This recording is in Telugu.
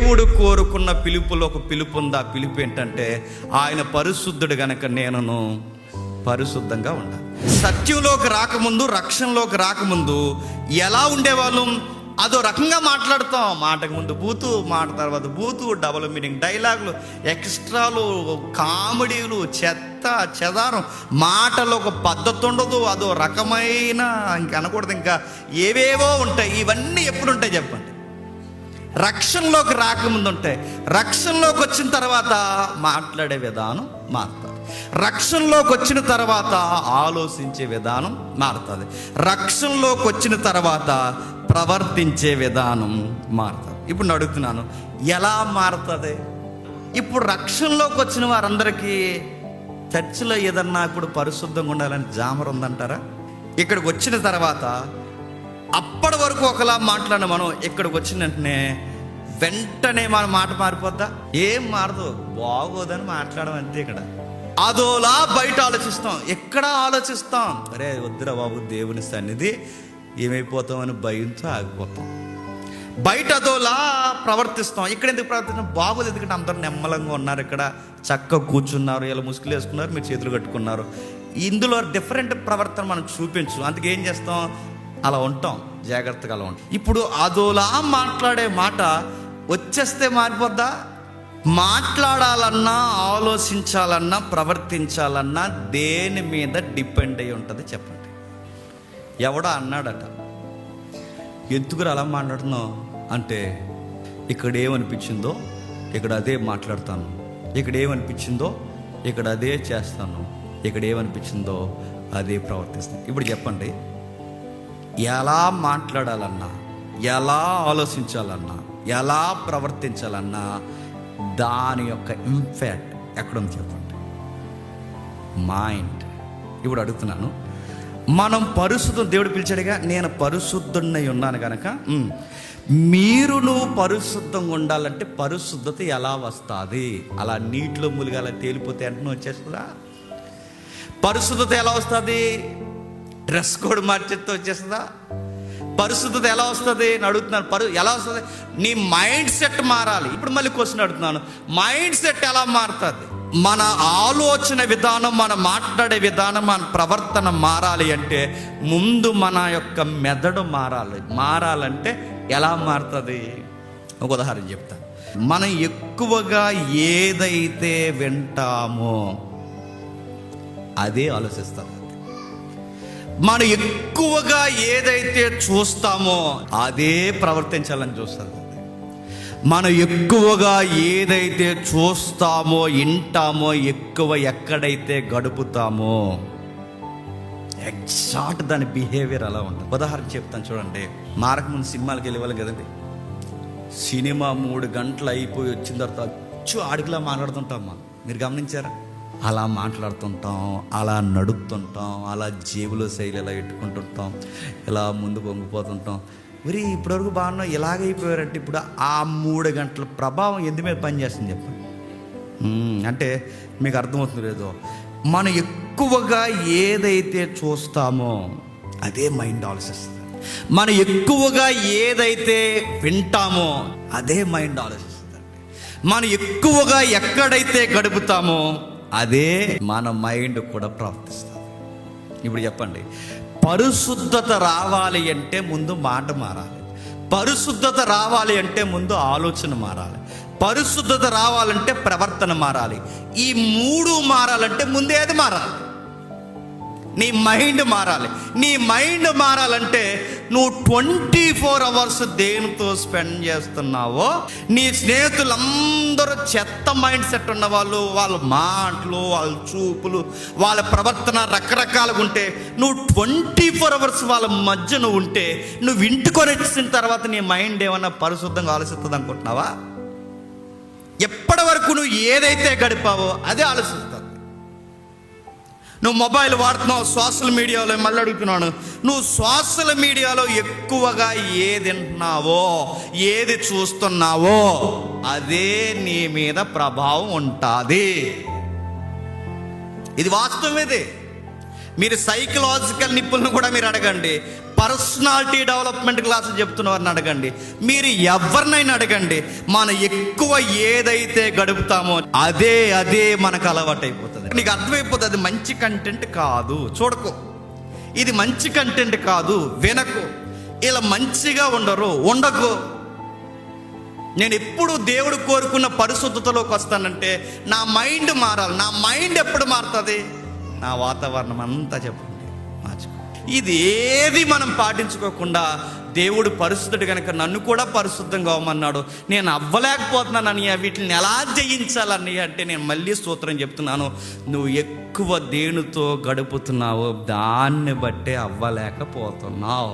దేవుడు కోరుకున్న పిలుపులో ఒక పిలుపు ఉంది. ఆ పిలుపు ఏంటంటే ఆయన పరిశుద్ధుడు గనక నేనును పరిశుద్ధంగా ఉండాలి. సత్యంలోకి రాకముందు, రక్షణలోకి రాకముందు ఎలా ఉండేవాళ్ళం? అదో రకంగా మాట్లాడతాం. మాటకు ముందు బూతు, మాట తర్వాత బూతు, డబుల్ మీనింగ్ డైలాగులు, ఎక్స్ట్రాలు, కామెడీలు, చెత్త చెదారం, మాటలో ఒక పద్ధతి ఉండదు. అదో రకమైన ఇంక అనకూడదు, ఇంకా ఏవేవో ఉంటాయి. ఇవన్నీ ఎప్పుడు ఉంటాయి చెప్పండి? రక్షణలోకి రాకముందు ఉంటాయి. రక్షణలోకి వచ్చిన తర్వాత మాట్లాడే విధానం మారుతుంది. రక్షణలోకి వచ్చిన తర్వాత ఆలోచించే విధానం మారుతుంది. రక్షణలోకి వచ్చిన తర్వాత ప్రవర్తించే విధానం మారుతుంది. ఇప్పుడు నేను అడుగుతున్నాను, ఎలా మారుతుంది? ఇప్పుడు రక్షణలోకి వచ్చిన వారందరికీ చర్చిలో ఏదన్నా ఇప్పుడు పరిశుద్ధంగా ఉండాలని జామర్ ఉందంటారా? ఇక్కడికి వచ్చిన తర్వాత అప్పటి వరకు ఒకలా మాట్లాడిన మనం ఇక్కడికి వచ్చిన వెంటనే మన మాట మారిపోద్దా? ఏం మారదు, బాగోదని మాట్లాడడం అంతే. ఇక్కడ అదోలా బయట ఆలోచిస్తాం, ఎక్కడ ఆలోచిస్తాం, అరే వద్దురా బాబు దేవుని సన్నిధి ఏమైపోతామని భయంతో ఆగిపోతాం. బయట అదోలా ప్రవర్తిస్తాం, ఇక్కడ ఎందుకు ప్రవర్తిస్తాం? బాగోదు, ఎందుకంటే అందరూ నెమ్మలంగా ఉన్నారు, ఇక్కడ చక్కగా కూర్చున్నారు, ఇలా ముసుగులు వేసుకున్నారు, మీరు చేతులు కట్టుకున్నారు. ఇందులో డిఫరెంట్ ప్రవర్తన మనం చూపించు. అందుకే ఏం చేస్తాం? అలా ఉంటాం, జాగ్రత్తగా అలా ఉంటాం. ఇప్పుడు అదోలా మాట్లాడే మాట వచ్చేస్తే మారిపోద్దా? మాట్లాడాలన్నా, ఆలోచించాలన్నా, ప్రవర్తించాలన్నా దేని మీద డిపెండ్ అయి ఉంటుంది చెప్పండి? ఎవడో అన్నాడట, ఎందుకు అలా మాట్లాడుతున్నావు అంటే, ఇక్కడ ఏమనిపించిందో ఇక్కడ అదే మాట్లాడతాను, ఇక్కడ ఏమనిపించిందో ఇక్కడ అదే చేస్తాను, ఇక్కడ ఏమనిపించిందో అదే ప్రవర్తిస్తాను. ఇప్పుడు చెప్పండి, ఎలా మాట్లాడాలన్నా, ఎలా ఆలోచించాలన్నా, ఎలా ప్రవర్తించాలన్నా దాని యొక్క ఇంపాక్ట్ ఎక్కడుంది చెప్పండి? మైండ్. ఇప్పుడు అడుగుతున్నాను, మనం పరిశుద్ధం, దేవుడు పిలిచాడుగా, నేను పరిశుద్ధున్నై ఉన్నాను కనుక మీరును పరిశుద్ధంగా ఉండాలంటే పరిశుద్ధత ఎలా వస్తుంది? అలా నీటిలో ములిగాల తేలిపోతే వెంటనే వచ్చేస్తుందా? పరిశుద్ధత ఎలా వస్తుంది? డ్రెస్ కోడ్ మార్చేస్తే వచ్చేస్తుందా? పరిశుద్ధత ఎలా వస్తుంది అని అడుగుతున్నాను. ఎలా వస్తుంది? నీ మైండ్ సెట్ మారాలి. ఇప్పుడు మళ్ళీ క్వశ్చన్ అడుగుతున్నాను, మైండ్ సెట్ ఎలా మారుతుంది? మన ఆలోచన విధానం, మన మాట్లాడే విధానం, మన ప్రవర్తన మారాలి అంటే ముందు మన యొక్క మెదడు మారాలి. మారాలంటే ఎలా మారుతుంది? ఒక ఉదాహరణ చెప్తాను. మనం ఎక్కువగా ఏదైతే వింటామో అదే ఆలోచిస్తాం. మనం ఎక్కువగా ఏదైతే చూస్తామో అదే ప్రవర్తించాలని చూస్తాం. మనం ఎక్కువగా ఏదైతే చూస్తామో, వింటామో, ఎక్కువ ఎక్కడైతే గడుపుతామో ఎగ్జాక్ట్ దాని బిహేవియర్ అలా ఉంటుంది. ఉదాహరణ చెప్తాను చూడండి. మారక ముందు సినిమాలకు వెళ్ళేవాళ్ళం కదండి. సినిమా 3 గంటలు అయిపోయి వచ్చిన తర్వాత అచ్చు ఆడికిలా మాట్లాడుతుంటాం. మీరు గమనించారా? అలా మాట్లాడుతుంటాం, అలా నడుపుతుంటాం, అలా జేబులో శైలి ఎలా పెట్టుకుంటుంటాం, ఇలా ముందు పొంగిపోతుంటాం. మరి ఇప్పటివరకు బాగున్నాం, ఇలాగైపోయారంటే ఇప్పుడు ఆ 3 గంటల ప్రభావం ఎందు మీద పనిచేస్తుంది చెప్పండి? అంటే మీకు అర్థమవుతుంది లేదో, మనం ఎక్కువగా ఏదైతే చూస్తామో అదే మైండ్ ఆలోచిస్తుంది. మనం ఎక్కువగా ఏదైతే వింటామో అదే మైండ్ ఆలోచిస్తుంది. మనం ఎక్కువగా ఎక్కడైతే గడుపుతామో అదే మన మైండ్ కూడా ప్రవర్తిస్తుంది. ఇప్పుడు చెప్పండి, పరిశుద్ధత రావాలి అంటే ముందు మాట మారాలి, పరిశుద్ధత రావాలి అంటే ముందు ఆలోచన మారాలి, పరిశుద్ధత రావాలంటే ప్రవర్తన మారాలి. ఈ 3 మారాలంటే ముందేది మారాలి? నీ మైండ్ మారాలి. నీ మైండ్ మారాలంటే నువ్వు 24 అవర్స్ దేనితో స్పెండ్ చేస్తున్నావో, నీ స్నేహితులందరూ చెత్త మైండ్ సెట్ ఉన్నవాళ్ళు, వాళ్ళ మాటలు, వాళ్ళ చూపులు, వాళ్ళ ప్రవర్తన రకరకాలుగా ఉంటే, నువ్వు 24 అవర్స్ వాళ్ళ మధ్య నువ్వు ఉంటే, నువ్వు ఇంటికొని వచ్చిన తర్వాత నీ మైండ్ ఏమన్నా పరిశుద్ధంగా ఆలోచిస్తుంది అనుకుంటున్నావా? ఎప్పటి వరకు నువ్వు ఏదైతే గడిపావో అదే ఆలోచిస్తుంది. నువ్వు మొబైల్ వాడుతున్నావు, సోషల్ మీడియాలో, మళ్ళీ అడుగుతున్నాను, నువ్వు సోషల్ మీడియాలో ఎక్కువగా ఏది వింటున్నావో, ఏది చూస్తున్నావో అదే నీ మీద ప్రభావం ఉంటుంది. ఇది వాస్తవం. ఇది మీరు సైకలాజికల్ నిపుణులను కూడా మీరు అడగండి. పర్సనాలిటీ డెవలప్మెంట్ క్లాసులు చెప్తున్న వారిని అడగండి, మీరు ఎవరినైనా అడగండి, మనం ఎక్కువ ఏదైతే గడుపుతామో అదే మనకు అలవాటు అయిపోతుంది. నీకు అర్థమైపోతుంది అది మంచి కంటెంట్ కాదు, చూడకు, ఇది మంచి కంటెంట్ కాదు, వినకు, ఇలా మంచిగా ఉండకు. నేను ఎప్పుడు దేవుడు కోరుకున్న పరిశుద్ధతలోకి వస్తానంటే నా మైండ్ మారాలి. నా మైండ్ ఎప్పుడు మారుతుంది? నా వాతావరణం అంతా చెప్పండి మార్చుకో. ఇది ఏది మనం పాటించుకోకుండా దేవుడు పరిశుద్ధుడు కనుక నన్ను కూడా పరిశుద్ధంగా అవ్వమన్నాడు. నేను అవ్వలేకపోతున్నాను అన్నయ్య, వీటిని ఎలా జయించాలన్నయ్య అంటే నేను మళ్ళీ స్తోత్రం చెప్తున్నాను, నువ్వు ఎక్కువ దేనితో గడుపుతున్నావో దాన్ని బట్టే అవ్వలేకపోతున్నావు.